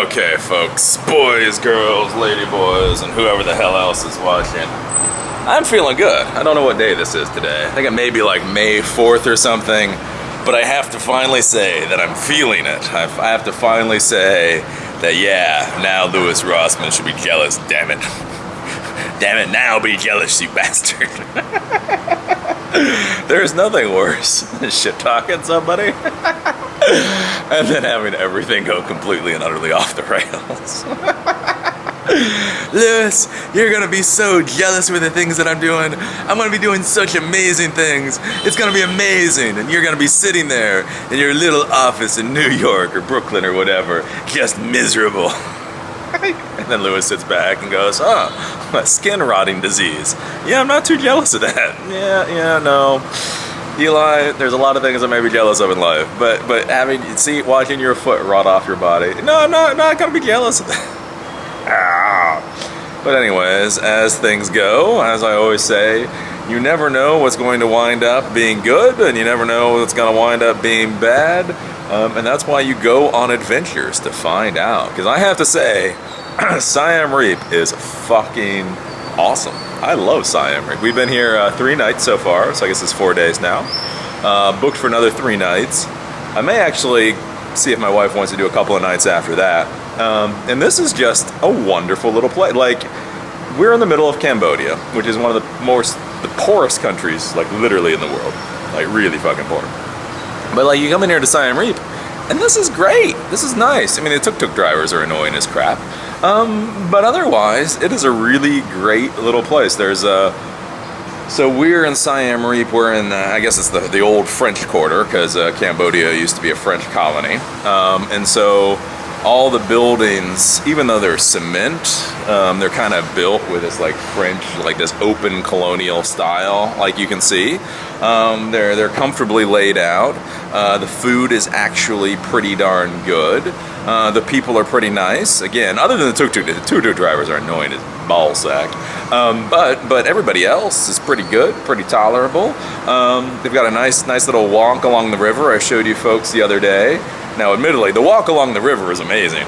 Okay, folks, boys, girls, lady boys, and whoever the hell else is watching. I'm feeling good. I don't know what day this is today. I think it may be like May 4th or something, but I have to finally say that I'm feeling it. I have to finally say that, yeah, now Louis Rossman should be jealous, damn it. Damn it, now be jealous, you bastard. There's nothing worse than shit-talking somebody and then having everything go completely and utterly off the rails. Louis, you're gonna be so jealous with the things that I'm doing. I'm gonna be doing such amazing things. It's gonna be amazing. And you're gonna be sitting there in your little office in New York or Brooklyn or whatever, just miserable. And then Louis sits back and goes, oh, skin rotting disease. Yeah, I'm not too jealous of that. Yeah, no. Eli, there's a lot of things I may be jealous of in life, but watching your foot rot off your body, no, I'm not gonna be jealous of that. But anyways, as things go, as I always say, you never know what's going to wind up being good, and you never know what's going to wind up being bad, and that's why you go on adventures to find out. Because I have to say, Siem Reap is fucking awesome. I love Siem Reap. We've been here 3 nights so far, so I guess it's 4 days now. Booked for another 3 nights. I may actually see if my wife wants to do a couple of nights after that. And this is just a wonderful little place. Like, we're in the middle of Cambodia, which is one of the poorest countries, like literally in the world. Like really fucking poor. But like you come in here to Siem Reap, and this is great. This is nice. I mean, the tuk-tuk drivers are annoying as crap. But otherwise, it is a really great little place. So we're in Siem Reap. We're in, I guess it's the old French Quarter, because Cambodia used to be a French colony. And so all the buildings, even though they're cement, they're kind of built with this like French, like this open colonial style, like you can see. They're comfortably laid out. The food is actually pretty darn good. The people are pretty nice. Again, other than the tuk-tuk drivers are annoying as ballsack. But everybody else is pretty good, pretty tolerable. They've got a nice little walk along the river I showed you folks the other day. Now, admittedly, the walk along the river is amazing.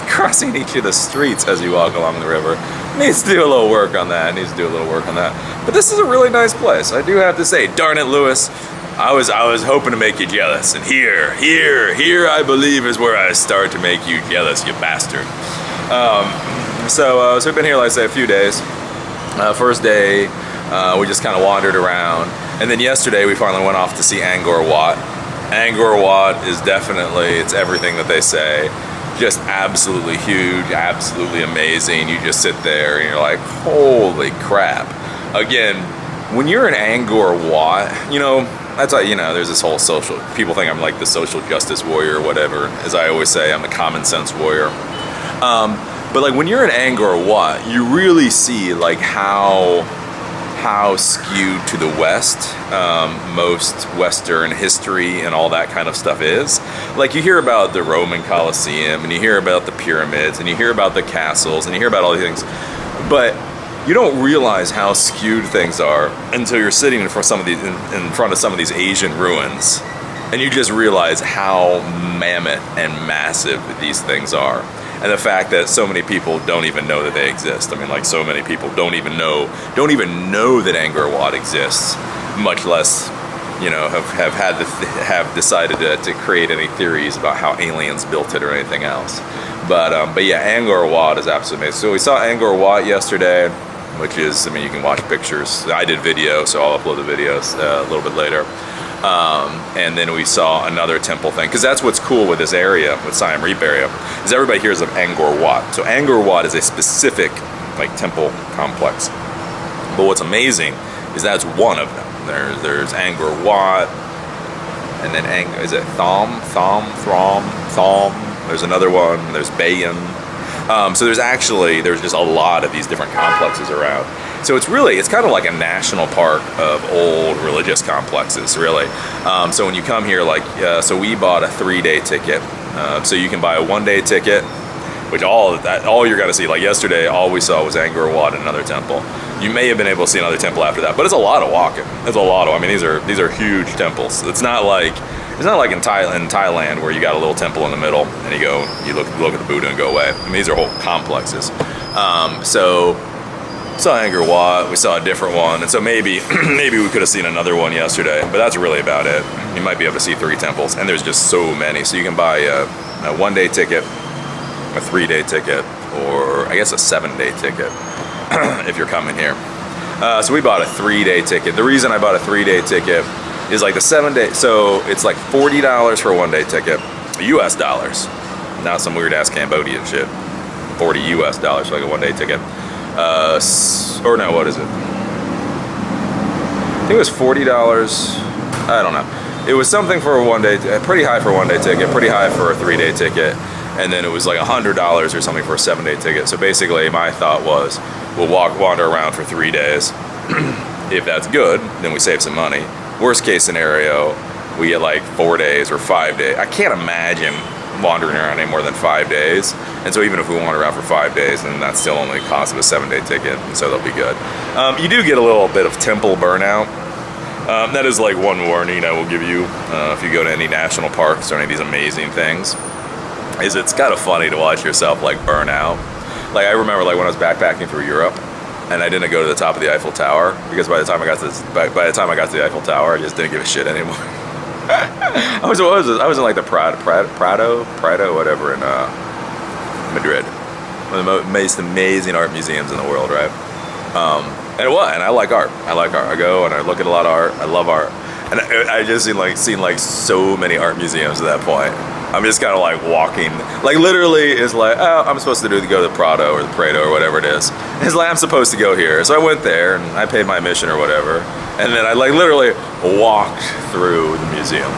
Crossing each of the streets as you walk along the river needs to do a little work on that. But this is a really nice place. I do have to say, darn it, Louis, I was hoping to make you jealous, and here, I believe is where I start to make you jealous, you bastard. So we've been here, like I say, a few days. First day, we just kind of wandered around, and then yesterday we finally went off to see Angkor Wat. Angkor Wat is definitely, it's everything that they say. Just absolutely huge, absolutely amazing. You just sit there and you're like, holy crap. Again, when you're in Angkor Wat, you know, that's why, you know, there's this whole people think I'm like the social justice warrior or whatever. As I always say, I'm the common sense warrior. But like when you're in Angkor Wat, you really see like how skewed to the West most Western history and all that kind of stuff is. Like you hear about the Roman Colosseum, and you hear about the pyramids, and you hear about the castles, and you hear about all these things, but you don't realize how skewed things are until you're sitting in front of some of these Asian ruins, and you just realize how mammoth and massive these things are. And the fact that so many people don't even know that they exist. I mean, like, so many people don't even know that Angkor Wat exists, much less, you know, have decided to create any theories about how aliens built it or anything else. But yeah, Angkor Wat is absolutely amazing. So we saw Angkor Wat yesterday, which is, I mean, you can watch pictures. I did video, so I'll upload the videos a little bit later. And then we saw another temple thing, because that's what's cool with this area, with Siem Reap area, is everybody hears of Angkor Wat. So Angkor Wat is a specific like temple complex. But what's amazing is that's one of them. There's Angkor Wat, and then is it Thom? There's another one. There's Bayon. So there's just a lot of these different complexes around. So it's kind of like a national park of old religious complexes, really. So when you come here, so we bought a 3-day ticket. So you can buy a 1-day ticket, which all you're gonna see, like yesterday, all we saw was Angkor Wat and another temple. You may have been able to see another temple after that, but it's a lot of walking. I mean, these are huge temples. It's not like It's not like in Thailand where you got a little temple in the middle and you look at the Buddha and go away. I mean, these are whole complexes. So we saw Angkor Wat, we saw a different one, and so maybe we could have seen another one yesterday, but that's really about it. You might be able to see 3 temples, and there's just so many. So you can buy a 1-day ticket, a 3-day ticket, or I guess a 7-day ticket if you're coming here. So we bought a 3-day ticket. The reason I bought a 3-day ticket is like the 7-day, so it's like $40 for a 1-day ticket, US dollars, not some weird ass Cambodian shit. $40 US dollars for like a 1-day ticket. Or no, what is it? I think it was $40. I don't know. It was something for a 1-day, pretty high for a 1-day ticket, pretty high for a 3-day ticket, and then it was like $100 or something for a 7-day ticket. So basically, my thought was, we'll wander around for 3 days. If that's good, then we save some money. Worst case scenario, we get like 4 days or 5 days. I can't imagine wandering around any more than 5 days. And so even if we wander around for 5 days, then that's still only the cost of a 7-day ticket, and so they'll be good. You do get a little bit of temple burnout. That is like one warning I will give you if you go to any national parks or any of these amazing things, is it's kind of funny to watch yourself like burn out. Like I remember like when I was backpacking through Europe, and I didn't go to the top of the Eiffel Tower, because by the time I got to the Eiffel Tower, I just didn't give a shit anymore. I was in like the Prado, whatever, in Madrid, one of the most amazing art museums in the world, right? And I like art. I go and I look at a lot of art. I love art, and I just seen like so many art museums at that point. I'm just kind of like walking, like literally it's like, oh, I'm supposed to go to the Prado or the Prado or whatever it is. And it's like, I'm supposed to go here. So I went there and I paid my admission or whatever. And then I like literally walked through the museum.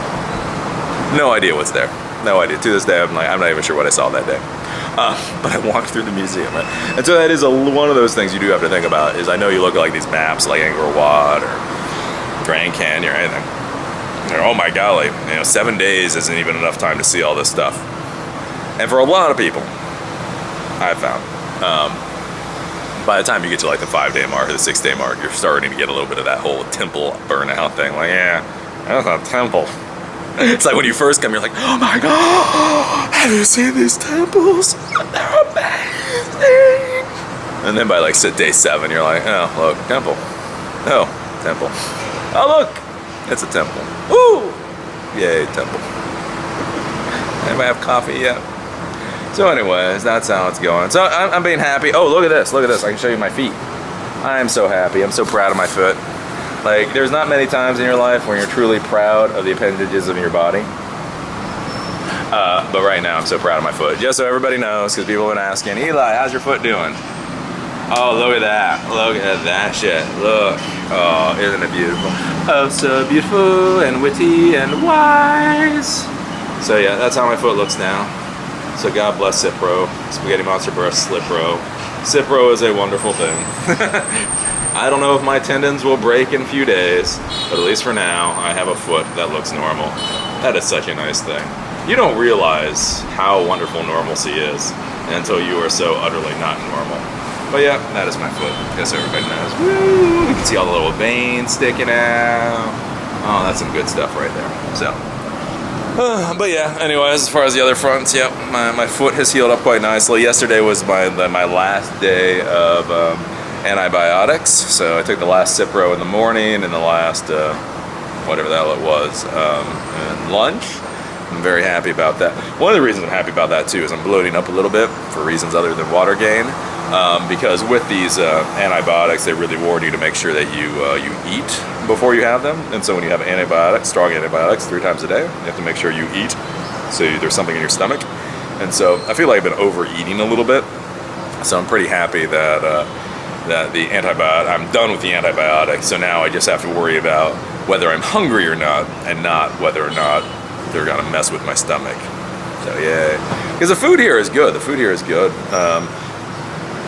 No idea what's there. No idea. To this day, I'm not even sure what I saw that day. But I walked through the museum, right? And so that is one of those things you do have to think about, is I know you look at like these maps like Angkor Wat or Grand Canyon or anything. Oh my golly, 7 days isn't even enough time to see all this stuff. And for a lot of people, I've found, by the time you get to like the 5-day mark or the 6-day mark, you're starting to get a little bit of that whole temple burnout thing. Like, yeah, that's a temple. It's like when you first come, you're like, oh my God, have you seen these temples? They're amazing. And then by like day 7, you're like, oh, look, temple. Oh, temple. Oh, look, it's a temple. Woo! Yay, temple. Anybody have coffee yet? So anyways, that's how it's going. So I'm being happy. Oh, look at this. Look at this. I can show you my feet. I'm so happy. I'm so proud of my foot. Like, there's not many times in your life when you're truly proud of the appendages of your body. But right now, I'm so proud of my foot. Just so everybody knows, because people have been asking, Eli, how's your foot doing? Oh, look at that. Look at that shit. Look. Oh, isn't it beautiful? Oh, so beautiful and witty and wise. So yeah, that's how my foot looks now. So God bless Cipro. Spaghetti Monster Breast Slipro. Cipro is a wonderful thing. I don't know if my tendons will break in a few days, but at least for now, I have a foot that looks normal. That is such a nice thing. You don't realize how wonderful normalcy is until you are so utterly not normal. But yeah, that is my foot, just so everybody knows. Woo! You can see all the little veins sticking out. Oh, that's some good stuff right there. So, but yeah, anyways, as far as the other fronts, yep, my foot has healed up quite nicely. Yesterday was my last day of antibiotics, so I took the last Cipro in the morning and the last, whatever the hell it was, lunch. I'm very happy about that. One of the reasons I'm happy about that too is I'm bloating up a little bit for reasons other than water gain. Because with these antibiotics, they really warn you to make sure that you eat before you have them. And so when you have antibiotics, strong antibiotics 3 times a day, you have to make sure you eat, so there's something in your stomach. And so I feel like I've been overeating a little bit. So I'm pretty happy that the I'm done with the antibiotics. So now I just have to worry about whether I'm hungry or not, and not whether or not they're gonna mess with my stomach. So yeah, because the food here is good. The food here is good.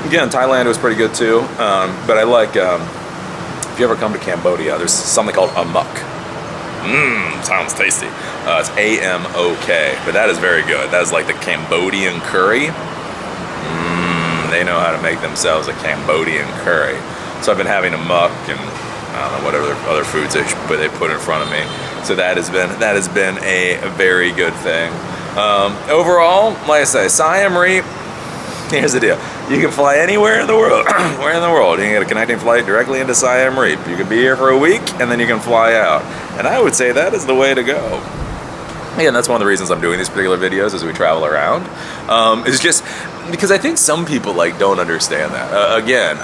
Again, Thailand was pretty good too, but I like, if you ever come to Cambodia, there's something called amok. Sounds tasty. It's A-M-O-K, but that is very good. That is like the Cambodian curry. They know how to make themselves a Cambodian curry. So I've been having amok and I don't know, whatever other foods they put in front of me. So that has been a very good thing. Overall, like I say, Siem Reap. Here's the deal: you can fly anywhere in the world. Where in the world? You can get a connecting flight directly into Siem Reap. You can be here for a week, and then you can fly out. And I would say that is the way to go. Yeah, and that's one of the reasons I'm doing these particular videos as we travel around. It's just because I think some people like don't understand that. Again,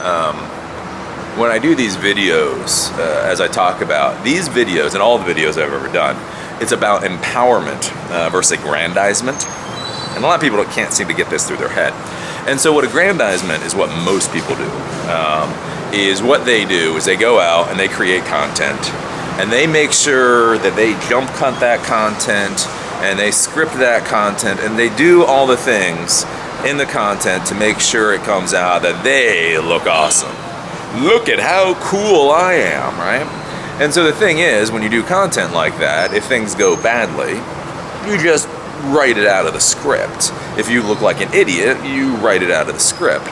when I do these videos, as I talk about these videos and all the videos I've ever done, it's about empowerment versus aggrandizement. And a lot of people can't seem to get this through their head. And so what aggrandizement is what most people do. Is what they do is they go out and they create content. And they make sure that they jump cut that content and they script that content and they do all the things in the content to make sure it comes out that they look awesome. Look at how cool I am, right? And so the thing is, when you do content like that, if things go badly, you just write it out of the script. If you look like an idiot, you write it out of the script.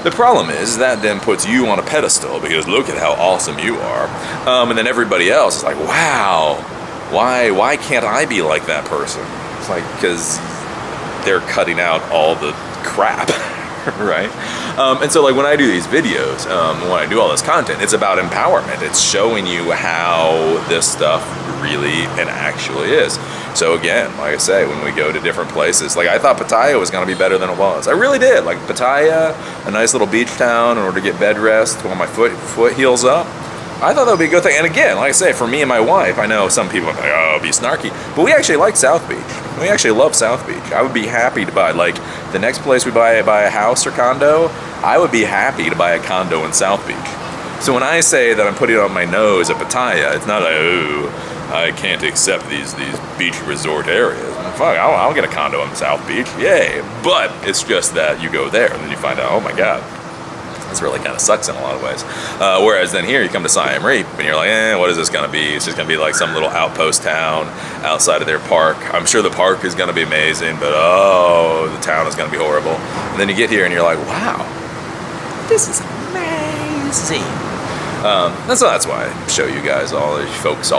The problem is that then puts you on a pedestal because look at how awesome you are. And then everybody else is like, wow, why can't I be like that person? It's like, because they're cutting out all the crap, right? And so like when I do these videos, when I do all this content, it's about empowerment. It's showing you how this stuff really and actually is. So again, like I say, when we go to different places, like I thought Pattaya was going to be better than it was. I really did. Like Pattaya, a nice little beach town in order to get bed rest while my foot heals up. I thought that would be a good thing. And again, like I say, for me and my wife, I know some people are like, oh, be snarky. But we actually like South Beach. We actually love South Beach. I would be happy to buy, like, the next place we buy a house or condo, I would be happy to buy a condo in South Beach. So when I say that I'm putting it on my nose at Pattaya, it's not like, oh, I can't accept these beach resort areas. Fuck, I'll get a condo in South Beach, yay. But it's just that you go there and then you find out, oh my God, this really kind of sucks in a lot of ways. Whereas then here you come to Siem Reap and you're like, what is this going to be? It's just going to be like some little outpost town outside of their park. I'm sure the park is going to be amazing, but oh, the town is going to be horrible. And then you get here and you're like, wow, this is amazing. And so that's why I show you guys all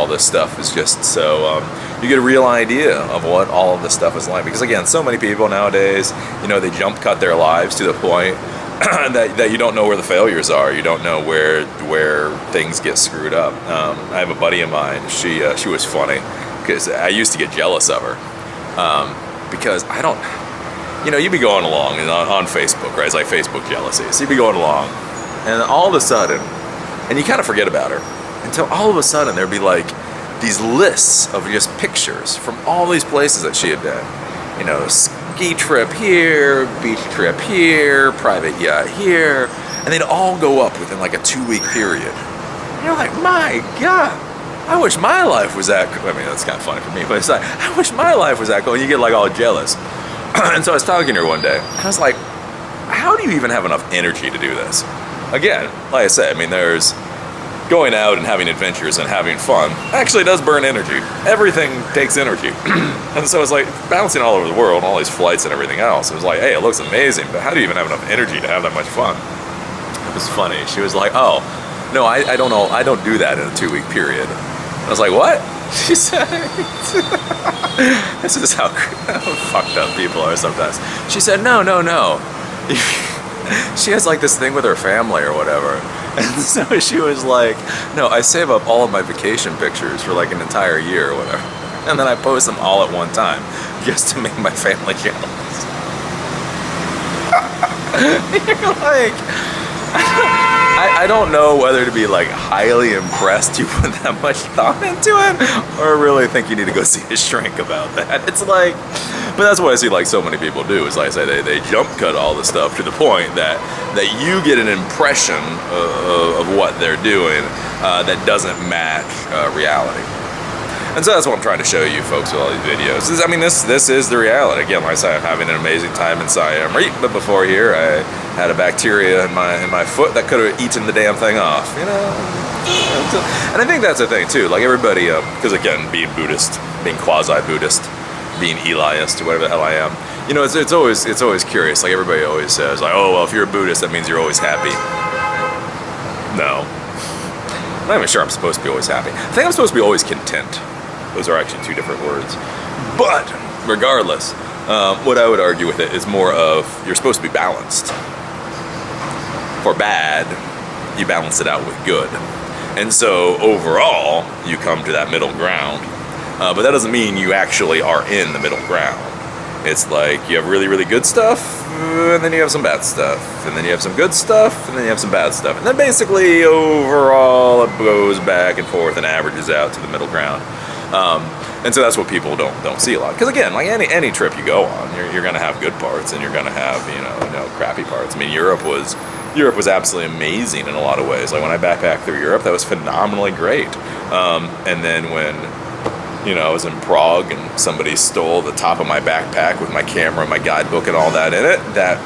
this stuff is just so you get a real idea of what all of this stuff is like. Because again, so many people nowadays, they jump cut their lives to the point that you don't know where the failures are. You don't know where things get screwed up. I have a buddy of mine. She was funny because I used to get jealous of her because I don't. You'd be going along on Facebook, right? It's like Facebook jealousy. So you'd be going along, and all of a sudden. And you kind of forget about her until all of a sudden there'd be like these lists of just pictures from all these places that she had been. Ski trip here, beach trip here, private yacht here, and they'd all go up within like a 2-week period. And you're like, my God, I wish my life was that cool. I mean, that's kind of funny for me, but it's like, I wish my life was that cool. And you get like all jealous. And so I was talking to her one day, and I was like, how do you even have enough energy to do this? Again, like I said, I mean, there's going out and having adventures and having fun actually does burn energy. Everything takes energy. And so it's like bouncing all over the world, all these flights and everything else. It was like, hey, it looks amazing, but how do you even have enough energy to have that much fun? It was funny. She was like, oh, no, I don't know. I don't do that in a 2-week period. I was like, what? She said, this is how fucked up people are sometimes. She said, no. She has like this thing with her family or whatever. And so she was like, no, I save up all of my vacation pictures for like an entire year or whatever. And then I post them all at one time just to make my family jealous. You're like, I don't know whether to be like highly impressed you put that much thought into it or really think you need to go see a shrink about that. It's like, but that's what I see like so many people do is like I say they jump cut all the stuff to the point that you get an impression of what they're doing that doesn't match reality. And so that's what I'm trying to show you folks with all these videos. This is the reality. Again, like I said, I'm having an amazing time in Siem Reap, but before here I had a bacteria in my foot that could have eaten the damn thing off, And I think that's the thing too. Like everybody, because again, being Buddhist, being quasi-Buddhist, being Eliist, or whatever the hell I am, it's always curious. Like everybody always says, like, oh well, if you're a Buddhist, that means you're always happy. No, I'm not even sure I'm supposed to be always happy. I think I'm supposed to be always content. Those are actually two different words. But regardless, what I would argue with it is more of you're supposed to be balanced. For bad, you balance it out with good. And so overall, you come to that middle ground. But that doesn't mean you actually are in the middle ground. It's like you have really, really good stuff, and then you have some bad stuff, and then you have some good stuff, and then you have some bad stuff. And then basically, overall, it goes back and forth and averages out to the middle ground. And so that's what people don't see a lot. Because again, like any trip you go on, you're going to have good parts, and you're going to have crappy parts. I mean, Europe was absolutely amazing in a lot of ways. Like when I backpacked through Europe, that was phenomenally great. And then when I was in Prague and somebody stole the top of my backpack with my camera, my guidebook, and all that in it, that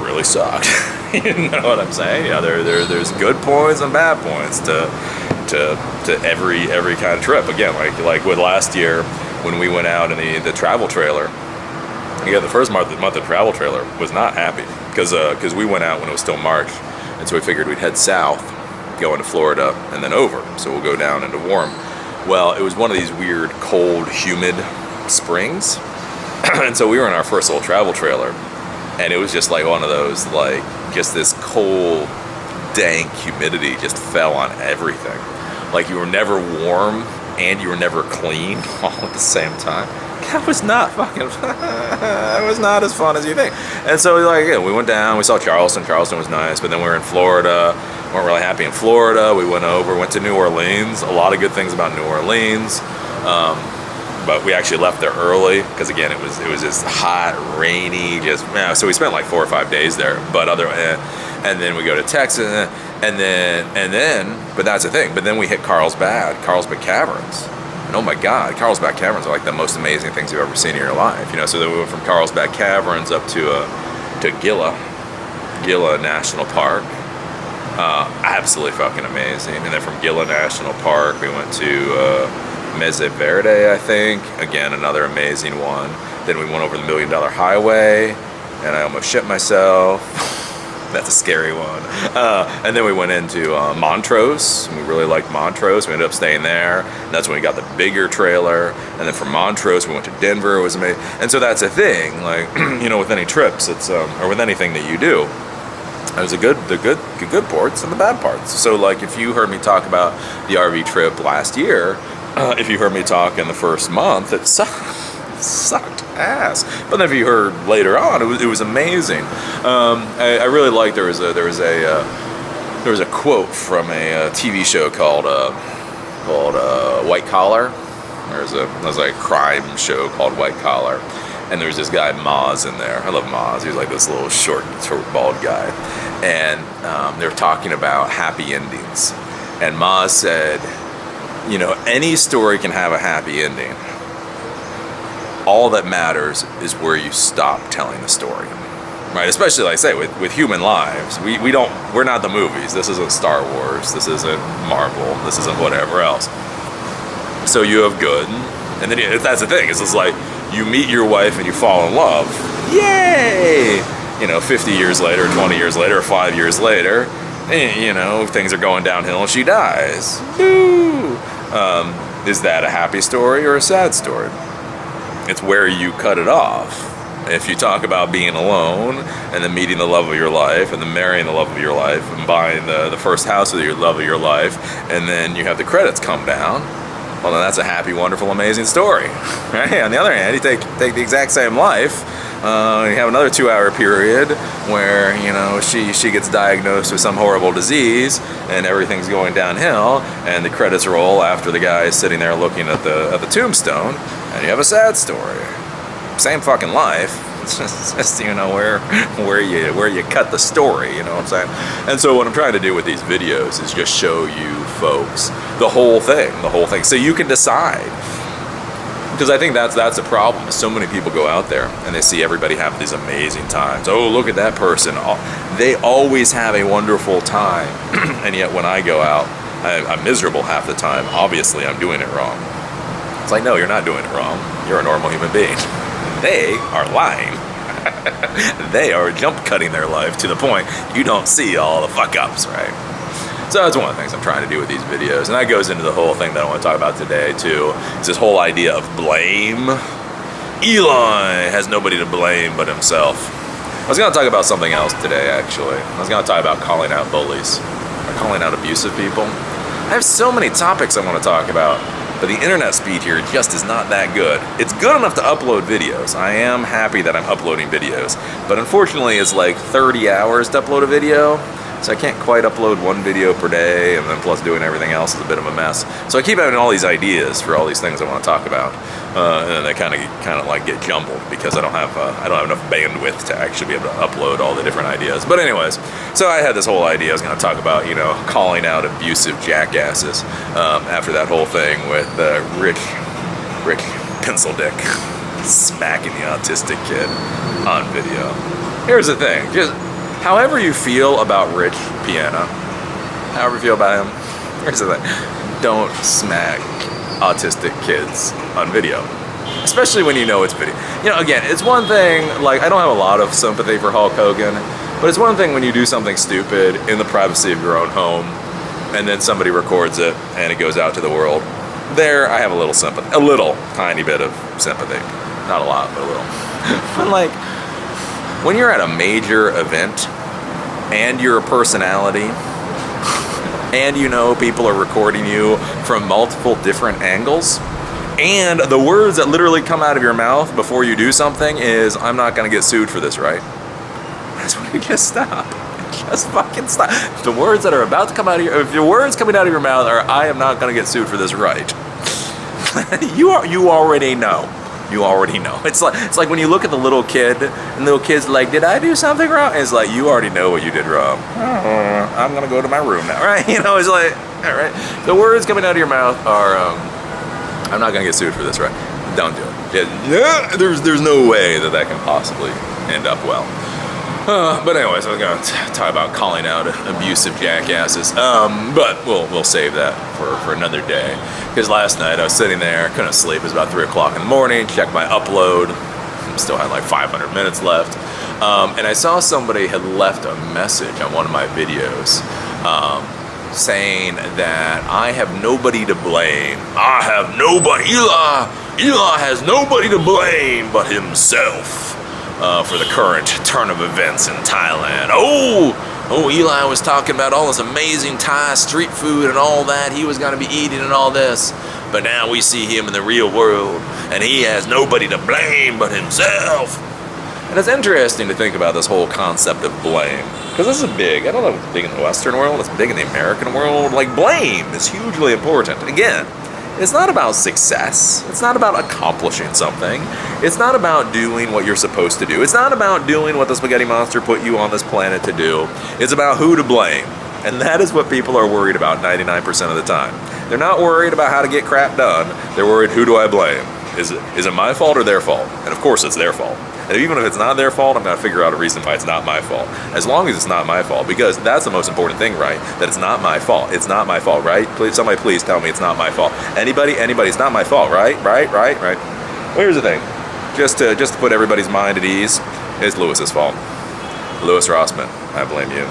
really sucked. You know what I'm saying? Yeah, there's good points and bad points to every kind of trip. Again, like with last year when we went out in the travel trailer. Yeah, the first month the travel trailer was not happy because we went out when it was still March, and so we figured we'd head south, go into Florida, and then over. So we'll go down into warm. Well, it was one of these weird, cold, humid springs, and so we were in our first little travel trailer, and it was just like one of those, like, just this cold, dank humidity just fell on everything. Like you were never warm and you were never clean all at the same time. That was not fucking fun. That was not as fun as you think. And so, like, yeah, we went down, we saw Charleston. Charleston was nice, but then we were in Florida. Weren't really happy in Florida. We went to New Orleans. A lot of good things about New Orleans. But we actually left there early because, again, it was just hot, rainy, so we spent like 4 or 5 days there. But and then we go to Texas, and then, but that's the thing. But then we hit Carlsbad Caverns. And oh my God, Carlsbad Caverns are like the most amazing things you've ever seen in your life. So then we went from Carlsbad Caverns up to Gila National Park. Absolutely fucking amazing. And then from Gila National Park, we went to Mesa Verde, I think. Again, another amazing one. Then we went over the $1 Million Highway, and I almost shit myself. That's a scary one. And then we went into Montrose, and we really liked Montrose. We ended up staying there. And that's when we got the bigger trailer. And then from Montrose, we went to Denver. It was amazing. And so that's a thing. Like, with any trips, it's or with anything that you do, there's the good parts and the bad parts. So, like, if you heard me talk about the RV trip last year, if you heard me talk in the first month, it sucked ass. But then if you heard later on, it was amazing. I really liked there was a quote from a TV show called White Collar. There's a crime show called White Collar, and there's this guy Maz in there. I love Maz. He's like this little short bald guy, and they were talking about happy endings, and Maz said, any story can have a happy ending. All that matters is where you stop telling the story, right? Especially, like I say, with human lives, we're not the movies. This isn't Star Wars. This isn't Marvel. This isn't whatever else. So you have good, and then that's the thing. It's just like you meet your wife and you fall in love. Yay! 50 years later, 20 years later, 5 years later, things are going downhill and she dies. Boo! Is that a happy story or a sad story? It's where you cut it off. If you talk about being alone and then meeting the love of your life and then marrying the love of your life and buying the first house with your love of your life, and then you have the credits come down, well, then that's a happy, wonderful, amazing story. Right? On the other hand, you take the exact same life, you have another 2-hour period where she gets diagnosed with some horrible disease and everything's going downhill, and the credits roll after the guy is sitting there looking at the tombstone, and you have a sad story. Same fucking life. It's just where you cut the story. You know what I'm saying? And so what I'm trying to do with these videos is just show you folks the whole thing, so you can decide. Because I think that's the problem. So many people go out there and they see everybody have these amazing times. Oh, look at that person. They always have a wonderful time. And yet when I go out, I'm miserable half the time. Obviously, I'm doing it wrong. It's like, no, you're not doing it wrong. You're a normal human being. They are lying. They are jump cutting their life to the point you don't see all the fuck ups, right? So that's one of the things I'm trying to do with these videos, and that goes into the whole thing that I want to talk about today too. Is this whole idea of blame. Eli has nobody to blame but himself. I was going to talk about something else today, actually. I was going to talk about calling out bullies, or calling out abusive people. I have so many topics I want to talk about, but the internet speed here just is not that good. It's good enough to upload videos. I am happy that I'm uploading videos, but unfortunately it's like 30 hours to upload a video, so I can't quite upload one video per day, and then plus doing everything else is a bit of a mess. So I keep having all these ideas for all these things I want to talk about, and then they kind of like get jumbled because I don't have enough bandwidth to actually be able to upload all the different ideas. But anyways, so I had this whole idea. I was going to talk about, calling out abusive jackasses after that whole thing with Rich Pencil Dick smacking the autistic kid on video. Here's the thing, just however you feel about Rich Piana, however you feel about him, here's the thing, don't smack autistic kids on video, especially when you know it's video. Again, it's one thing, like, I don't have a lot of sympathy for Hulk Hogan, but it's one thing when you do something stupid in the privacy of your own home and then somebody records it and it goes out to the world. There, I have a little sympathy, a little tiny bit of sympathy, not a lot, but a little. But like, when you're at a major event and you're a personality and people are recording you from multiple different angles, and the words that literally come out of your mouth before you do something is, I'm not going to get sued for this, right? That's when you just stop. Just fucking stop. If the words that are about to come out of if the words coming out of your mouth are, I am not going to get sued for this, right? you already know. You already know. It's like when you look at the little kid, and the little kid's like, did I do something wrong? And it's like, you already know what you did wrong. I'm going to go to my room now, right? It's like, all right. The words coming out of your mouth are, I'm not going to get sued for this, right? Don't do it. Yeah, there's no way that can possibly end up well. But anyways, I was going to talk about calling out abusive jackasses. But we'll save that for another day. Because last night I was sitting there, couldn't sleep. It was about 3 o'clock in the morning. Checked my upload. Still had like 500 minutes left. And I saw somebody had left a message on one of my videos saying that I have nobody to blame. I have nobody. Eli has nobody to blame but himself. For the current turn of events in Thailand. Oh, Eli was talking about all this amazing Thai street food and all that he was going to be eating and all this. But now we see him in the real world, and he has nobody to blame but himself. And it's interesting to think about this whole concept of blame. Because this is big. I don't know if it's big in the Western world, it's big in the American world. Like, blame is hugely important. Again, it's not about success. It's not about accomplishing something. It's not about doing what you're supposed to do. It's not about doing what the spaghetti monster put you on this planet to do. It's about who to blame. And that is what people are worried about 99% of the time. They're not worried about how to get crap done. They're worried, who do I blame? Is it my fault or their fault? And of course it's their fault. And even if it's not their fault, I'm going to figure out a reason why it's not my fault. As long as it's not my fault, because that's the most important thing, right? That it's not my fault. It's not my fault, right? Somebody please tell me it's not my fault. Anybody, it's not my fault, right? Right? Well, here's the thing. Just to put everybody's mind at ease, it's Lewis's fault. Louis Rossman, I blame you.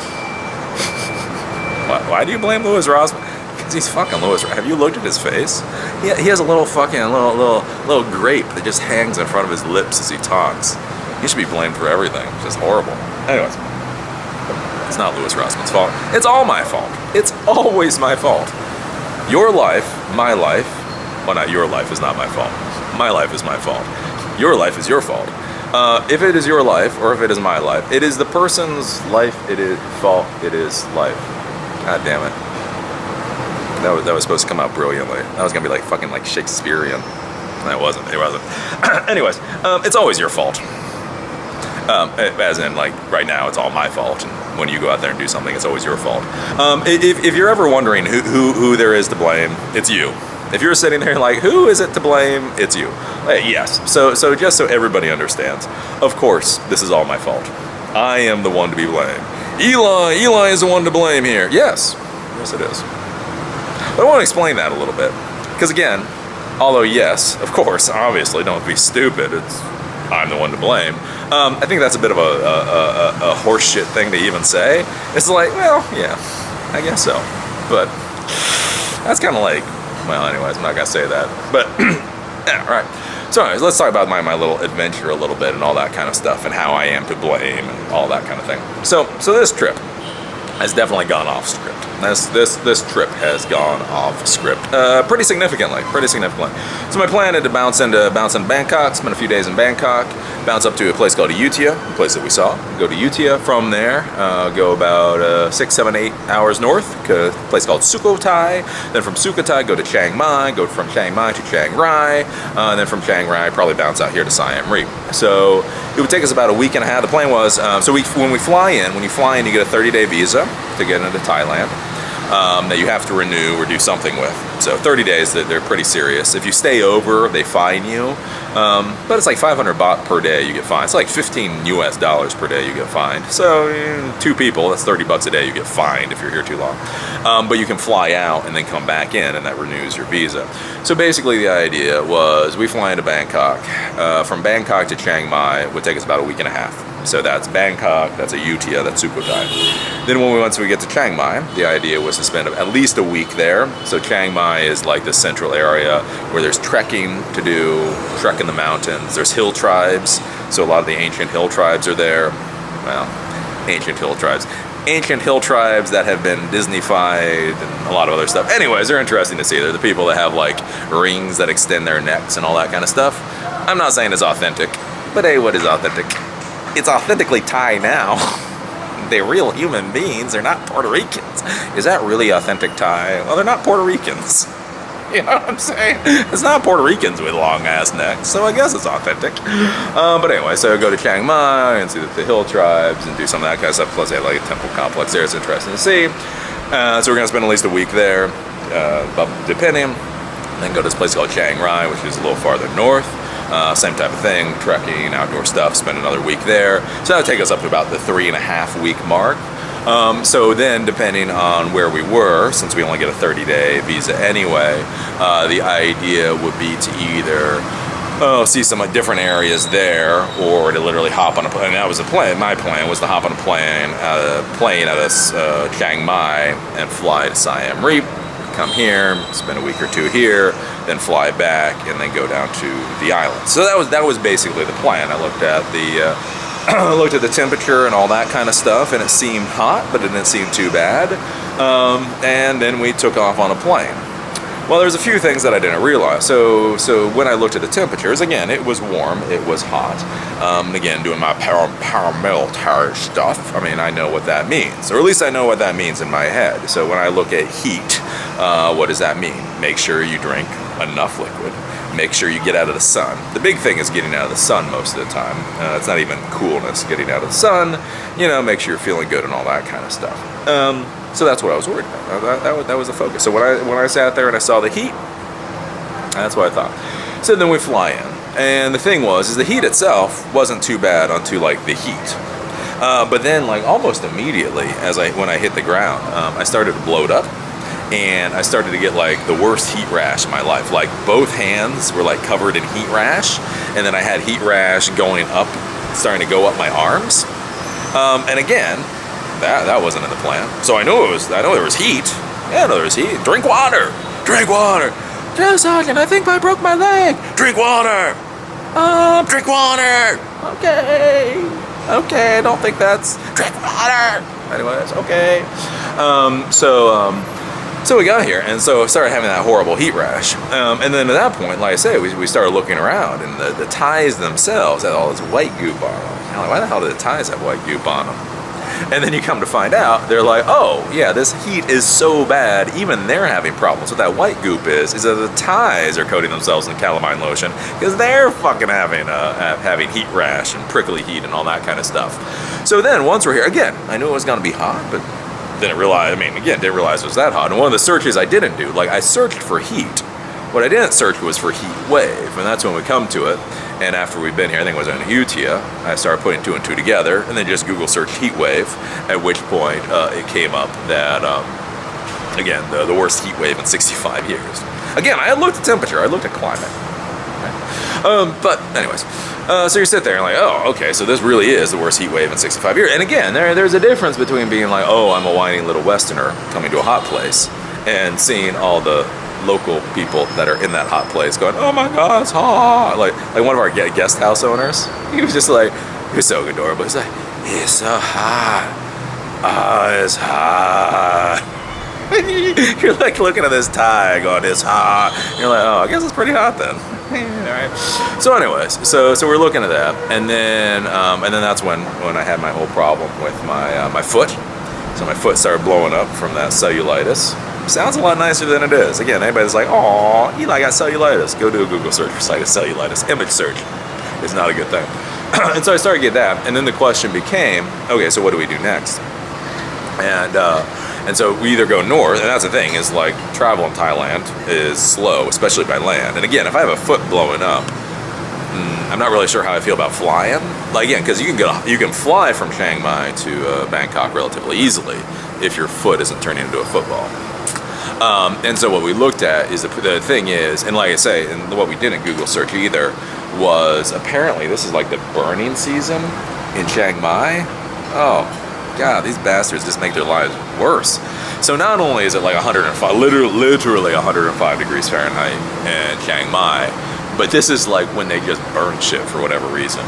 Why do you blame Louis Rossman? Because he's fucking Louis. Have you looked at his face? He has a little fucking little grape that just hangs in front of his lips as he talks. He should be blamed for everything. It's just horrible. Anyways, it's not Louis Rossman's fault. It's all my fault. It's always my fault. Your life, my life. Well, not your life is not my fault. My life is my fault. Your life is your fault. If it is your life or if it is my life, it is the person's life. It is fault. It is life. God damn it. That was supposed to come out brilliantly. That was gonna be like Shakespearean. It wasn't. Anyways, it's always your fault. As in, like, right now, it's all my fault. And when you go out there and do something, it's always your fault. If you're ever wondering who there is to blame, it's you. If you're sitting there like, who is it to blame? It's you. Yes. So just so everybody understands, of course, this is all my fault. I am the one to be blamed. Eli is the one to blame here. Yes it is. But I want to explain that a little bit. Because again, although yes, of course, obviously, don't be stupid, I'm the one to blame. I think that's a bit of a horseshit thing to even say. It's like, well, yeah, I guess so. But that's kind of like, well, anyways, I'm not gonna say that. But yeah, all right. So anyways, let's talk about my little adventure a little bit and all that kind of stuff and how I am to blame and all that kind of thing. So this trip has definitely gone off script. This trip has gone off script pretty significantly. So my plan had to bounce into Bangkok, spend a few days in Bangkok, bounce up to a place called Ayutthaya, the place that we saw. Go to Ayutthaya, from there go about 6, 7, 8 hours north, a place called Sukhothai. Then from Sukhothai go to Chiang Mai, go from Chiang Mai to Chiang Rai, and then from Chiang Rai probably bounce out here to Siem Reap. So it would take us about a week and a half. The plan was, when you fly in, you get a 30-day visa to get into Thailand. That you have to renew or do something with. So 30 days, they're pretty serious. If you stay over, they fine you. But it's like 500 baht per day you get fined. It's like $15 US per day you get fined. So 2 people, that's 30 bucks a day you get fined if you're here too long. But you can fly out and then come back in, and that renews your visa. So basically the idea was we fly into Bangkok. From Bangkok to Chiang Mai would take us about a week and a half. So that's Bangkok, that's Ayutthaya, that's Sukhothai. Then once we get to Chiang Mai, the idea was to spend at least a week there. So Chiang Mai is like the central area where there's trekking to do, trek in the mountains. There's hill tribes, so a lot of the ancient hill tribes are there. Well, ancient hill tribes that have been Disney-fied and a lot of other stuff. Anyways, they're interesting to see. They're the people that have like rings that extend their necks and all that kind of stuff. I'm not saying it's authentic, but hey, what is authentic? It's authentically Thai now. They're real human beings. They're not Puerto Ricans. Is that really authentic Thai? Well, they're not Puerto Ricans. You know what I'm saying? It's not Puerto Ricans with long-ass necks, so I guess it's authentic. But anyway, so go to Chiang Mai and see the hill tribes and do some of that kind of stuff. Plus, they have like a temple complex there. It's interesting to see. So we're going to spend at least a week there, depending. Then go to this place called Chiang Rai, which is a little farther north. Same type of thing, trekking, outdoor stuff, spend another week there. So that would take us up to about the 3.5 week mark. So then, depending on where we were, since we only get a 30-day visa anyway, the idea would be to either see some different areas there, or to literally hop on a plane. And that was the plan. My plan was to hop on a plane out of Chiang Mai and fly to Siem Reap. Come here, spend a week or 2 here, then fly back, and then go down to the island. So that was basically the plan. I looked at the temperature and all that kind of stuff, and it seemed hot, but it didn't seem too bad. And then we took off on a plane. Well, there's a few things that I didn't realize. So when I looked at the temperatures, again, it was warm, it was hot. Again, doing my paramilitary stuff, I mean, I know what that means. Or at least I know what that means in my head. So when I look at heat, what does that mean? Make sure you drink enough liquid. Make sure you get out of the sun. The big thing is getting out of the sun most of the time. It's not even coolness, getting out of the sun. You know, make sure you're feeling good and all that kind of stuff. So that's what I was worried about. That was the focus. So when I sat there and I saw the heat, that's what I thought. So then we fly in, and the thing is the heat itself wasn't too bad onto like the heat. But then like almost immediately when I hit the ground, I started to bloat up. And I started to get like the worst heat rash in my life. Like both hands were like covered in heat rash, and then I had heat rash going up, starting to go up my arms. And again, that wasn't in the plan. So I know there was heat. Yeah, I know there was heat. Drink water. Drink water. Just a second, I think I broke my leg. Drink water. Drink water. Okay, I don't think that's drink water. Anyways, okay. So we got here, and so I started having that horrible heat rash. And then at that point, like I said, we started looking around, and the Thais themselves had all this white goop on them. I'm like, why the hell do the Thais have white goop on them? And then you come to find out, they're like, oh, yeah, this heat is so bad, even they're having problems. What that white goop is that the Thais are coating themselves in calamine lotion because they're fucking having heat rash and prickly heat and all that kind of stuff. So then, once we're here, again, I knew it was going to be hot, but didn't realize it was that hot. And one of the searches I didn't do, like I searched for heat. What I didn't search was for heat wave, and that's when we come to it. And after we've been here, I think it was in Ayutthaya, I started putting 2 and 2 together, and then just Google searched heat wave, at which point it came up that, again, the worst heat wave in 65 years. Again, I looked at temperature, I looked at climate. But anyways, So you sit there and like, oh, okay, so this really is the worst heat wave in 65 years. And again, there's a difference between being like, oh, I'm a whiny little Westerner coming to a hot place, and seeing all the local people that are in that hot place going, oh my God, it's hot. Like one of our guest house owners, he was just like, he was so adorable. He's like, it's so hot. Oh, it's hot. You're like looking at this tie going, it's hot. You're like, oh, I guess it's pretty hot then. All right. So anyways, so we're looking at that, and then that's when I had my whole problem with my foot. So my foot started blowing up from that cellulitis. Sounds a lot nicer than it is. Again, anybody's like, oh, Eli got cellulitis. Go do a Google search for cellulitis. Image search. It's not a good thing. And so I started to get that, and then the question became, okay, so what do we do next? And so we either go north, and that's the thing, is like travel in Thailand is slow, especially by land. And again, if I have a foot blowing up, I'm not really sure how I feel about flying. Like, again, because you can fly from Chiang Mai to Bangkok relatively easily if your foot isn't turning into a football. And so what we looked at is the thing is, and like I say, and what we didn't Google search either, was apparently this is like the burning season in Chiang Mai. Oh, God, these bastards just make their lives worse. So not only is it like 105, literally 105 degrees Fahrenheit in Chiang Mai, but this is like when they just burn shit for whatever reason.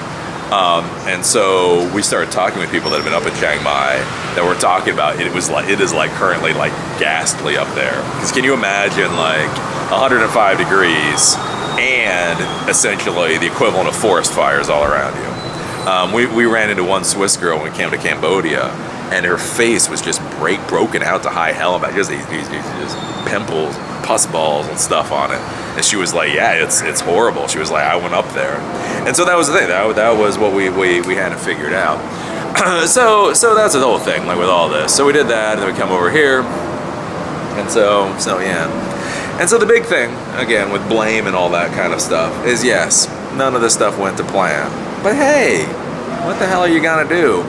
And so we started talking with people that have been up in Chiang Mai that were talking about it is like currently like ghastly up there. Because can you imagine like 105 degrees and essentially the equivalent of forest fires all around you? We ran into one Swiss girl when we came to Cambodia, and her face was just broken out to high hell about just these pimples, pus balls and stuff on it. And she was like, yeah, it's horrible. She was like, I went up there. And so that was the thing. That was what we hadn't figured out. So that's the whole thing, like with all this. So we did that, and then we come over here. And so yeah. And so the big thing, again, with blame and all that kind of stuff is, yes, none of this stuff went to plan. But hey, what the hell are you gonna do?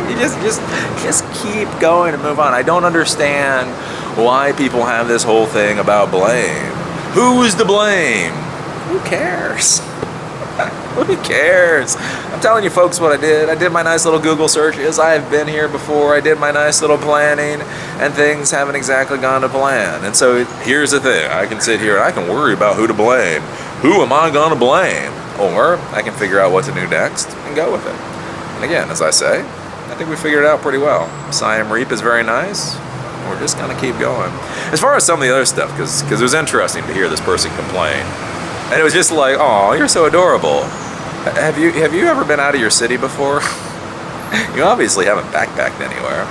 You just keep going and move on. I don't understand why people have this whole thing about blame. Who's to blame? Who cares? Who cares? I'm telling you folks what I did. I did my nice little Google searches. I have been here before. I did my nice little planning, and things haven't exactly gone to plan. And so here's the thing. I can sit here and I can worry about who to blame. Who am I gonna blame? Or I can figure out what to do next and go with it. And again, as I say, I think we figured it out pretty well. Siem Reap is very nice. We're just gonna keep going. As far as some of the other stuff, because it was interesting to hear this person complain, and it was just like, oh, you're so adorable. Have you ever been out of your city before? You obviously haven't backpacked anywhere.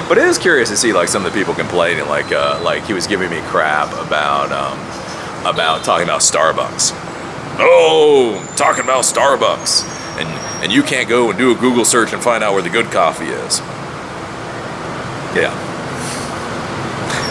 But it is curious to see like some of the people complaining, like he was giving me crap about talking about Starbucks. Oh, talking about Starbucks, and you can't go and do a Google search and find out where the good coffee is. Yeah,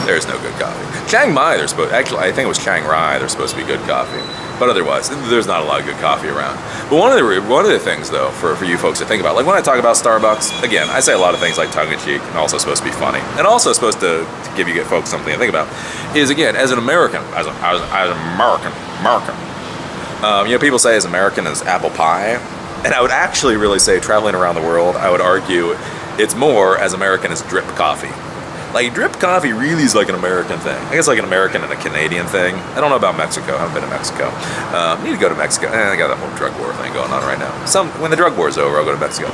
there's no good coffee. Chiang Mai, I think it was Chiang Rai, there's supposed to be good coffee, but otherwise, there's not a lot of good coffee around. But one of the things though, for you folks to think about, like when I talk about Starbucks, again, I say a lot of things like tongue-in-cheek and also supposed to be funny, and also supposed to give you folks something to think about. Is again, as an American, as an American. People say as American as apple pie, and I would actually really say, traveling around the world, I would argue it's more as American as drip coffee. Like, drip coffee really is like an American thing. I guess like an American and a Canadian thing. I don't know about Mexico. I haven't been to Mexico. Need to go to Mexico. I got that whole drug war thing going on right now. When the drug war is over, I'll go to Mexico.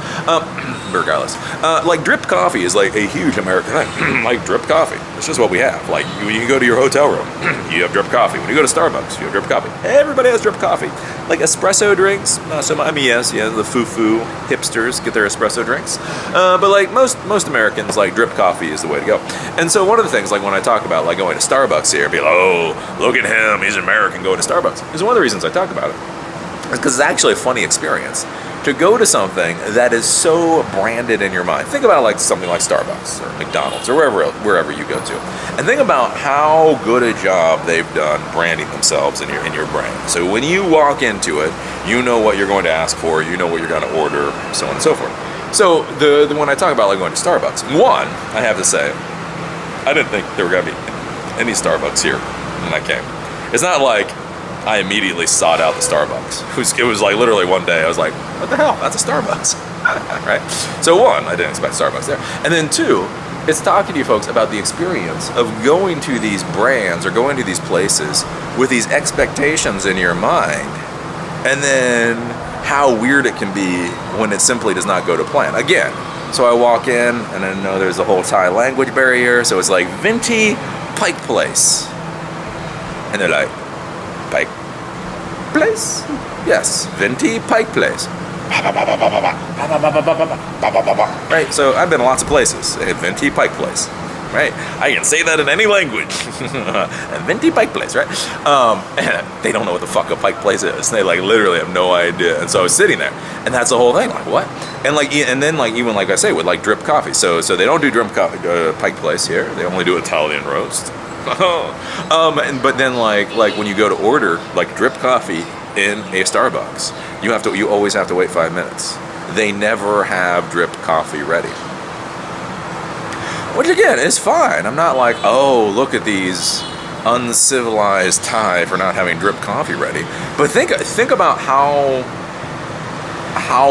Regardless. Like, drip coffee is like a huge American thing. Like, drip coffee. It's just what we have. Like, when you go to your hotel room, you have drip coffee. When you go to Starbucks, you have drip coffee. Everybody has drip coffee. Like, espresso drinks, yes, the foo-foo hipsters get their espresso drinks. But like, most Americans, like, drip coffee is the way to go. And so one of the things, like when I talk about like going to Starbucks here, be like, oh, look at him, he's American going to Starbucks. Is one of the reasons I talk about it. It's because it's actually a funny experience to go to something that is so branded in your mind. Think about it like something like Starbucks or McDonald's or wherever you go to, and think about how good a job they've done branding themselves in your brain. So when you walk into it, you know what you're going to ask for, you know what you're going to order, so on and so forth. So when I talk about like going to Starbucks, one, I have to say, I didn't think there were going to be any Starbucks here when I came. It's not like I immediately sought out the Starbucks. It was like literally one day I was like, what the hell? That's a Starbucks. Right? So one, I didn't expect Starbucks there. And then two, it's talking to you folks about the experience of going to these brands or going to these places with these expectations in your mind. And then how weird it can be when it simply does not go to plan. Again, so I walk in and I know there's a whole Thai language barrier. So it's like Venti Pike Place. And they're like, Pike Place? Yes, Venti Pike Place. Right, so I've been to lots of places. Venti Pike Place. Right, I can say that in any language. Venti Pike Place, right? And they don't know what the fuck a Pike Place is. They like literally have no idea. And so I was sitting there, and that's the whole thing. Like what? And then even like I say with like drip coffee. So they don't do drip coffee Pike Place here. They only do Italian roast. But then like when you go to order like drip coffee in a Starbucks, you always have to wait 5 minutes. They never have drip coffee ready. Which again is fine. I'm not like, oh, look at these uncivilized Thai for not having drip coffee ready. But think about how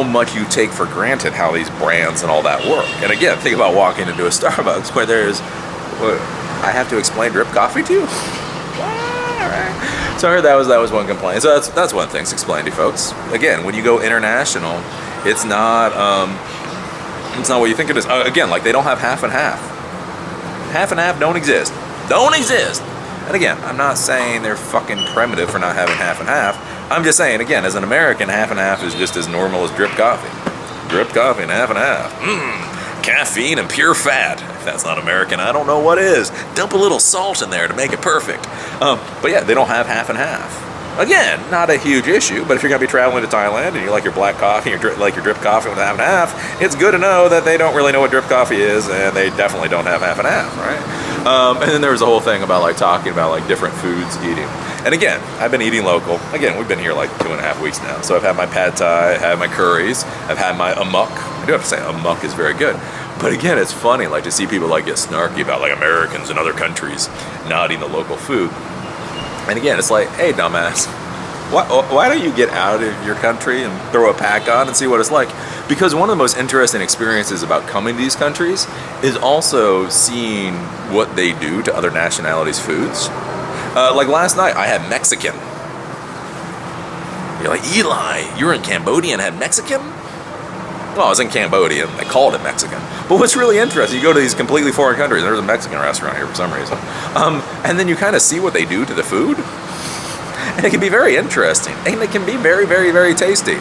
much you take for granted how these brands and all that work. And again, think about walking into a Starbucks where I have to explain drip coffee to you. All right. So I heard that was one complaint. So that's one thing to explain to you folks. Again, when you go international, it's not what you think it is. Again, like they don't have half and half. Half and half don't exist. Don't exist. And again, I'm not saying they're fucking primitive for not having half and half. I'm just saying, again, as an American, half and half is just as normal as drip coffee. Drip coffee and half. Caffeine and pure fat. If that's not American, I don't know what is. Dump a little salt in there to make it perfect. But yeah, they don't have half and half. Again, not a huge issue, but if you're going to be traveling to Thailand and you like your black coffee, you like your drip coffee with half and half, it's good to know that they don't really know what drip coffee is, and they definitely don't have half and half, right? And then there was a whole thing about like talking about like different foods eating. And again, I've been eating local. Again, we've been here like 2.5 weeks now. So I've had my pad thai, I've had my curries, I've had my amok. I do have to say, amok is very good. But again, it's funny like to see people like get snarky about like Americans in other countries not eating the local food. And again, it's like, hey, dumbass, why don't you get out of your country and throw a pack on and see what it's like? Because one of the most interesting experiences about coming to these countries is also seeing what they do to other nationalities' foods. Like last night, I had Mexican. You're like, Eli, you were in Cambodia and had Mexican? Well, I was in Cambodia, and they called it Mexican. But what's really interesting, you go to these completely foreign countries, and there's a Mexican restaurant here for some reason, and then you kind of see what they do to the food, and it can be very interesting, and it can be very, very, very tasty.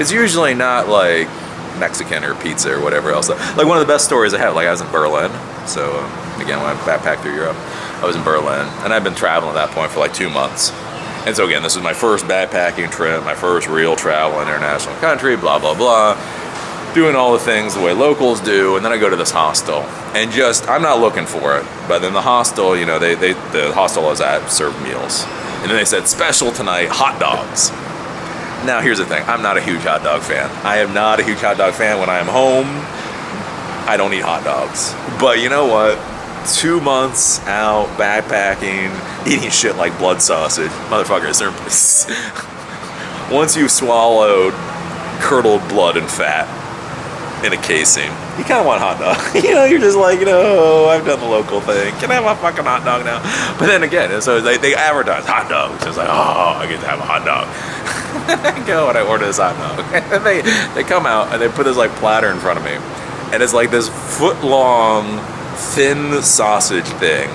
It's usually not like Mexican or pizza or whatever else. Like one of the best stories I have, like I was in Berlin, so again, when I backpacked through Europe, I was in Berlin, and I've been traveling at that point for like 2 months. And so again, this was my first backpacking trip, my first real travel in an international country, blah, blah, blah. Doing all the things the way locals do, and then I go to this hostel, and I'm not looking for it, but then the hostel, you know, the hostel is at serve meals, and then they said special tonight, hot dogs. Now here's the thing, I'm not a huge hot dog fan. I am not a huge hot dog fan. When I am home, I don't eat hot dogs. But you know what? 2 months out backpacking, eating shit like blood sausage, motherfuckers. Once you've swallowed curdled blood and fat in a casing, you kind of want a hot dog. You know, you're just like, I've done the local thing. Can I have a fucking hot dog now? But then again, so they advertise hot dogs. It's like, I get to have a hot dog. I go and I order this hot dog. And they come out and they put this like platter in front of me. And it's like this foot-long, thin sausage thing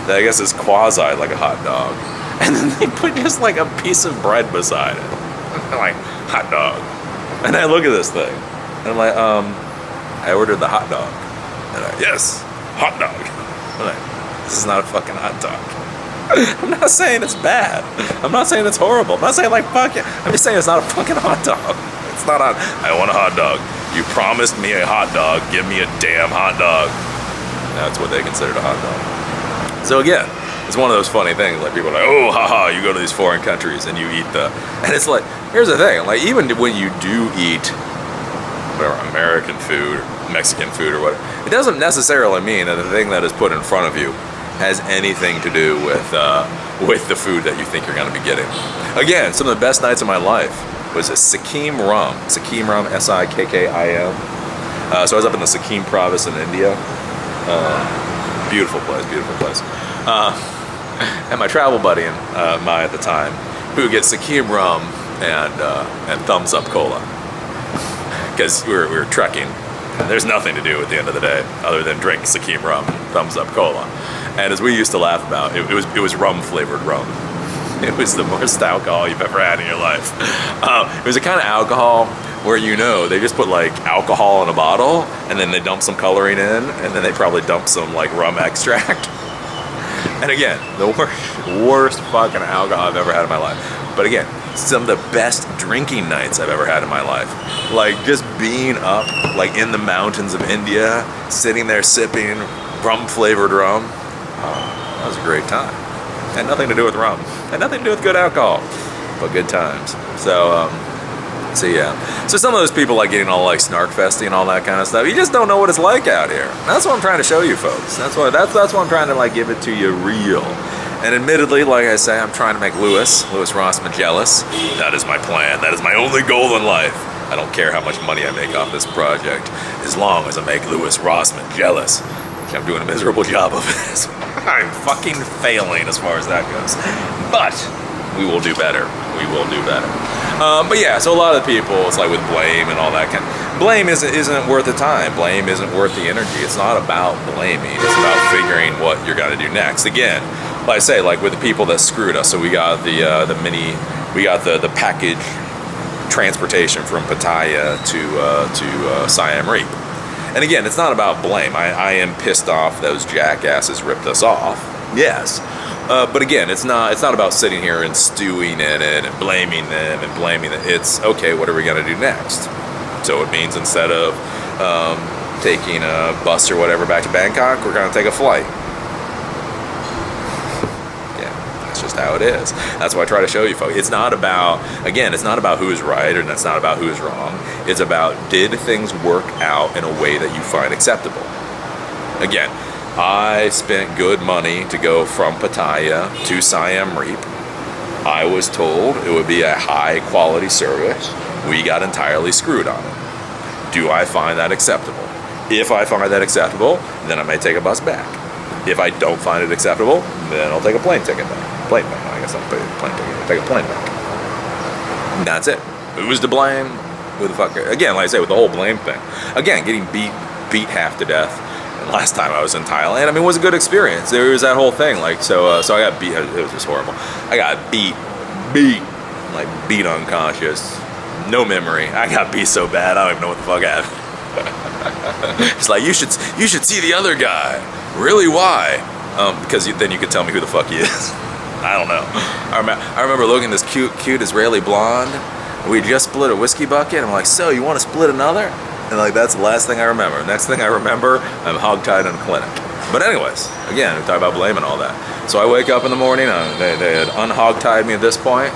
that I guess is quasi like a hot dog. And then they put just like a piece of bread beside it. I'm like, hot dog. And I look at this thing. And I'm like, I ordered the hot dog. And yes, hot dog. I'm like, this is not a fucking hot dog. I'm not saying it's bad. I'm not saying it's horrible. I'm not saying like, fuck it. I'm just saying it's not a fucking hot dog. It's not on, I want a hot dog. You promised me a hot dog. Give me a damn hot dog. That's what they considered a hot dog. So again, it's one of those funny things. Like people are like, oh, haha, you go to these foreign countries and you eat and it's like, here's the thing. Like even when you do eat whatever, American food, Mexican food or whatever, it doesn't necessarily mean that the thing that is put in front of you has anything to do with the food that you think you're going to be getting. Again, some of the best nights of my life was a Sikkim rum. Sikkim rum, Sikkim. So I was up in the Sikkim province in India. Beautiful place, beautiful place. And my travel buddy and Maya at the time, who would get Sikkim rum and thumbs up cola, because we were trekking. There's nothing to do at the end of the day other than drink Sikkim rum, thumbs up cola. And as we used to laugh about, it was rum flavored rum. It was the worst alcohol you've ever had in your life. It was a kind of alcohol where, you know, they just put like alcohol in a bottle and then they dump some coloring in and then they probably dump some like rum extract. And again, the worst fucking alcohol I've ever had in my life. But again, some of the best drinking nights I've ever had in my life. Like just being up like in the mountains of India, sitting there sipping rum flavored rum. Oh, that was a great time. Had nothing to do with rum. Had nothing to do with good alcohol, but good times. So yeah. So some of those people like getting all like snark festy and all that kind of stuff. You just don't know what it's like out here. That's what I'm trying to show you folks. That's why I'm trying to like give it to you real. And admittedly, like I say, I'm trying to make Louis Rossman jealous. That is my plan. That is my only goal in life. I don't care how much money I make off this project, as long as I make Louis Rossman jealous. I'm doing a miserable job of it. I'm fucking failing as far as that goes. But we will do better. We will do better. But yeah, so a lot of the people, it's like with blame and all that kind of... Blame isn't worth the time. Blame isn't worth the energy. It's not about blaming. It's about figuring what you're going to do next. Again, like I say, like with the people that screwed us. So we got the package transportation from Pattaya to Siem Reap. And again, it's not about blame. I am pissed off those jackasses ripped us off. Yes. But again, it's not about sitting here and stewing in it and blaming them and blaming it. It's, okay, what are we going to do next? So it means instead of taking a bus or whatever back to Bangkok, we're going to take a flight. That's just how it is. That's why I try to show you folks. It's not about who's right and it's not about who's wrong. It's about, did things work out in a way that you find acceptable? Again, I spent good money to go from Pattaya to Siem Reap. I was told it would be a high quality service. We got entirely screwed on it. Do I find that acceptable? If I find that acceptable, then I may take a bus back. If I don't find it acceptable, then I'll take a plane ticket back. I guess I'll pay a plane ticket. Take a plane back. And that's it. Who's to blame? Who the fuck? Again, like I say, with the whole blame thing. Again, getting beat half to death. And last time I was in Thailand, I mean, it was a good experience. There was that whole thing. Like, so I got beat. It was just horrible. I got beat unconscious. No memory. I got beat so bad, I don't even know what the fuck happened. It's like, you should see the other guy. Really, why? Because then you could tell me who the fuck he is. I don't know. I remember looking at this cute Israeli blonde. We just split a whiskey bucket. I'm like, so you want to split another? And like, that's the last thing I remember. Next thing I remember, I'm hogtied in a clinic. But anyways, again, we talk about blame and all that. So I wake up in the morning. They had unhogtied me at this point.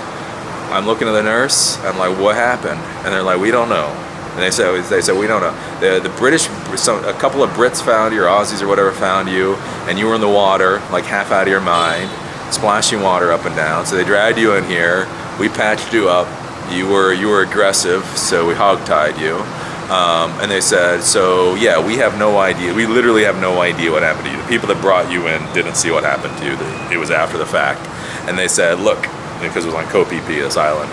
I'm looking at the nurse. I'm like, what happened? And they're like, we don't know. And they said we don't know. The British, a couple of Brits found you, or Aussies or whatever found you, and you were in the water, like half out of your mind, splashing water up and down. So they dragged you in here. We patched you up. You were aggressive, so we hogtied you. And they said, so yeah, we have no idea. We literally have no idea what happened to you. The people that brought you in didn't see what happened to you. It was after the fact. And they said, look, because it was on Koh Phi Phi, this island.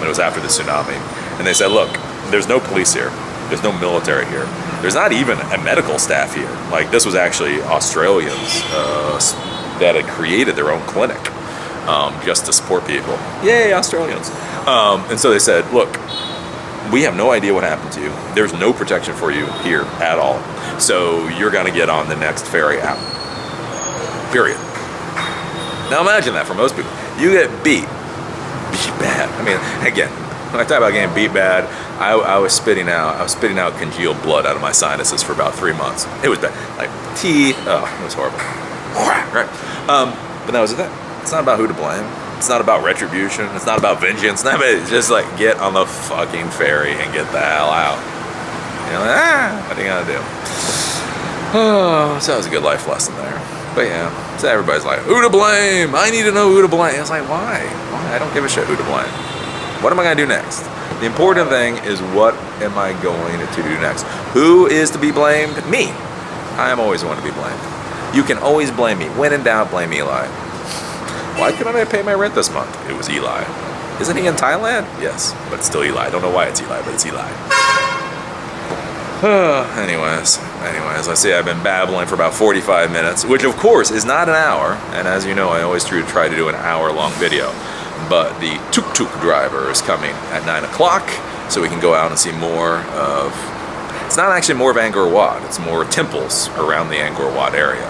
It was after the tsunami. And they said, look, there's no police here. There's no military here. There's not even a medical staff here. Like, this was actually Australians that had created their own clinic just to support people. Yay, Australians. And so they said, look, we have no idea what happened to you. There's no protection for you here at all. So you're going to get on the next ferry out. Period. Now imagine that for most people. You get beat bad. I mean, again, when I talk about getting beat bad, I was spitting out congealed blood out of my sinuses for about 3 months. It was bad. Like teeth. Oh, it was horrible. Right. But that was the thing. It's not about who to blame. It's not about retribution. It's not about vengeance. It's just like, get on the fucking ferry and get the hell out. You know, what are you gonna do? Oh, so that was a good life lesson there. But yeah, so everybody's like, who to blame? I need to know who to blame. I was like, why? I don't give a shit who to blame. What am I going to do next? The important thing is, what am I going to do next? Who is to be blamed? Me. I am always the one to be blamed. You can always blame me. When in doubt, blame Eli. Why couldn't I pay my rent this month? It was Eli. Isn't he in Thailand? Yes, but it's still Eli. I don't know why it's Eli, but it's Eli. Anyways, I see I've been babbling for about 45 minutes, which of course is not an hour. And as you know, I always try to do an hour-long video. But the tuk-tuk driver is coming at 9 o'clock, so we can go out and see more of... It's not actually more of Angkor Wat, it's more temples around the Angkor Wat area.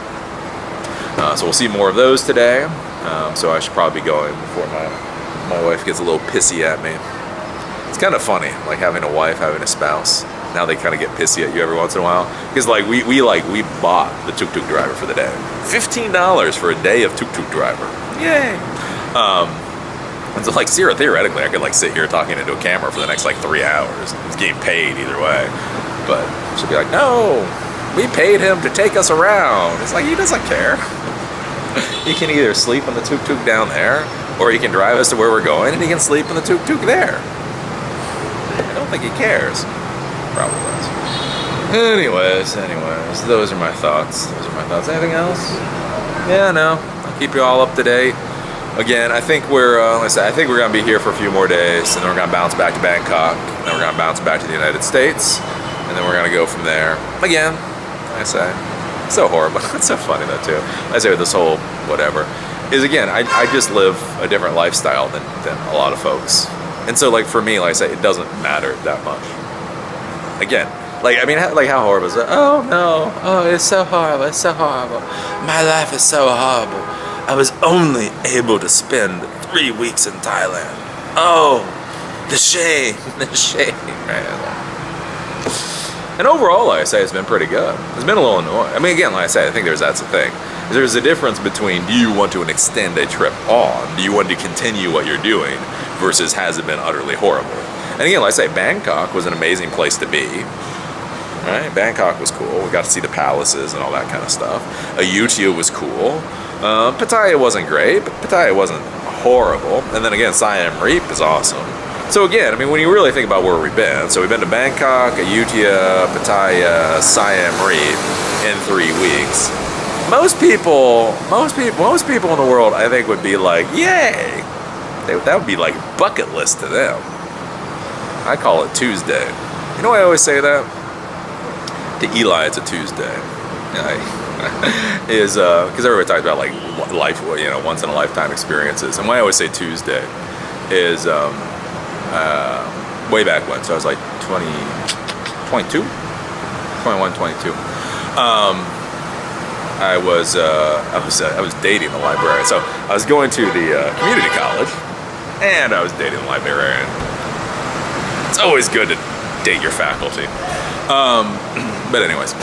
So we'll see more of those today. So I should probably be going before my wife gets a little pissy at me. It's kind of funny, like having a wife, having a spouse. Now they kind of get pissy at you every once in a while. Because like we bought the tuk-tuk driver for the day. $15 for a day of tuk-tuk driver. Yay! And so like theoretically I could like sit here talking into a camera for the next like 3 hours. He's getting paid either way. But she'll be like, no, we paid him to take us around. It's like, he doesn't care. He can either sleep in the tuk-tuk down there, or he can drive us to where we're going and he can sleep in the tuk-tuk there. I don't think he cares. Probably does. Anyways, those are my thoughts. Anything else? Yeah, no. I'll keep you all up to date. Again, I think we're gonna be here for a few more days, and then we're gonna bounce back to Bangkok, and then we're gonna bounce back to the United States, and then we're gonna go from there. Again, it's so horrible. It's so funny though too. I say with this whole whatever is, again, I just live a different lifestyle than a lot of folks, and so like for me, like I say, it doesn't matter that much. Again, like I mean, like how horrible is it? Oh no, oh it's so horrible, it's so horrible. My life is so horrible. I was only able to spend 3 weeks in Thailand. Oh, the shame, man. And overall, like I say, it's been pretty good. It's been a little annoying. I mean, again, like I say, I think that's the thing. There's a difference between, do you want to extend a trip on? Do you want to continue what you're doing? Versus, has it been utterly horrible? And again, like I say, Bangkok was an amazing place to be. Right? Bangkok was cool. We got to see the palaces and all that kind of stuff. Ayutthaya was cool. Pattaya wasn't great, but Pattaya wasn't horrible. And then again, Siem Reap is awesome. So again, I mean, when you really think about where we've been, so we've been to Bangkok, Ayutthaya, Pattaya, Siem Reap in 3 weeks. Most people in the world, I think, would be like, yay! That would be like bucket list to them. I call it Tuesday. You know why I always say that? To Eli, it's a Tuesday. Is because everybody talks about like life, you know, once in a lifetime experiences, and why I always say Tuesday is way back when. So I was like 22. I was dating the librarian. So I was going to the community college, and I was dating the librarian. It's always good to date your faculty. But anyways,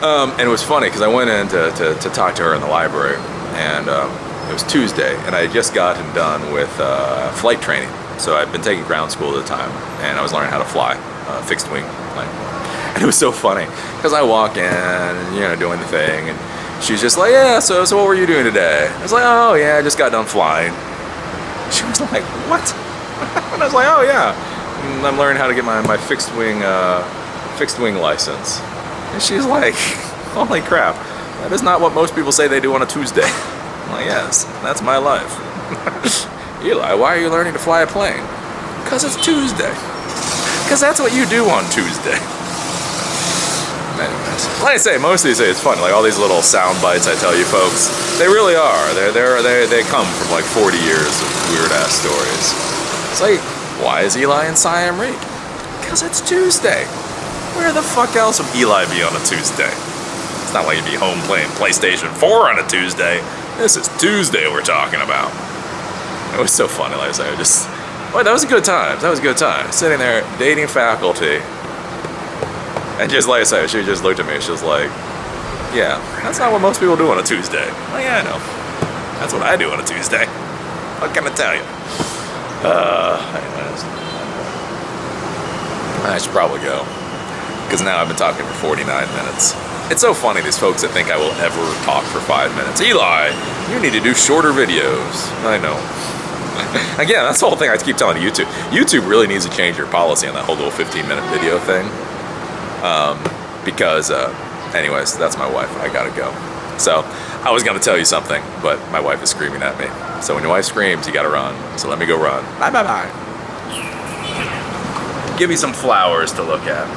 and it was funny because I went in to talk to her in the library, and it was Tuesday, and I had just gotten done with flight training. So I'd been taking ground school at the time, and I was learning how to fly fixed wing plane. And it was so funny because I walk in, you know, doing the thing, and she's just like, yeah, so what were you doing today? I was like, oh yeah, I just got done flying. She was like, what? And I was like, oh yeah, I'm learning how to get my fixed wing license. And she's like, holy crap, that is not what most people say they do on a Tuesday. I'm like, yes, that's my life. Eli, why are you learning to fly a plane? Because it's Tuesday. Because that's what you do on Tuesday. Anyways, like I say, most of these days it's fun. Like all these little sound bites I tell you folks, they really are. They come from like 40 years of weird ass stories. It's like, why is Eli in Siem Reap? Because it's Tuesday. Where the fuck else would Eli be on a Tuesday? It's not like he'd be home playing PlayStation 4 on a Tuesday. This is Tuesday we're talking about. It was so funny, like I said, that was a good time. That was a good time. Sitting there, dating faculty. And just like I said, she just looked at me, she was like, yeah, that's not what most people do on a Tuesday. Well, yeah, I know. That's what I do on a Tuesday. What can I tell you? Anyways. I should probably go. Because now I've been talking for 49 minutes. It's so funny, these folks that think I will ever talk for 5 minutes. Eli, you need to do shorter videos. I know. Again, that's the whole thing I keep telling YouTube. YouTube really needs to change your policy on that whole little 15-minute video thing. Because, anyways, that's my wife. I gotta go. So, I was gonna tell you something, but my wife is screaming at me. So when your wife screams, you gotta run. So let me go run. Bye, bye, bye. Give me some flowers to look at.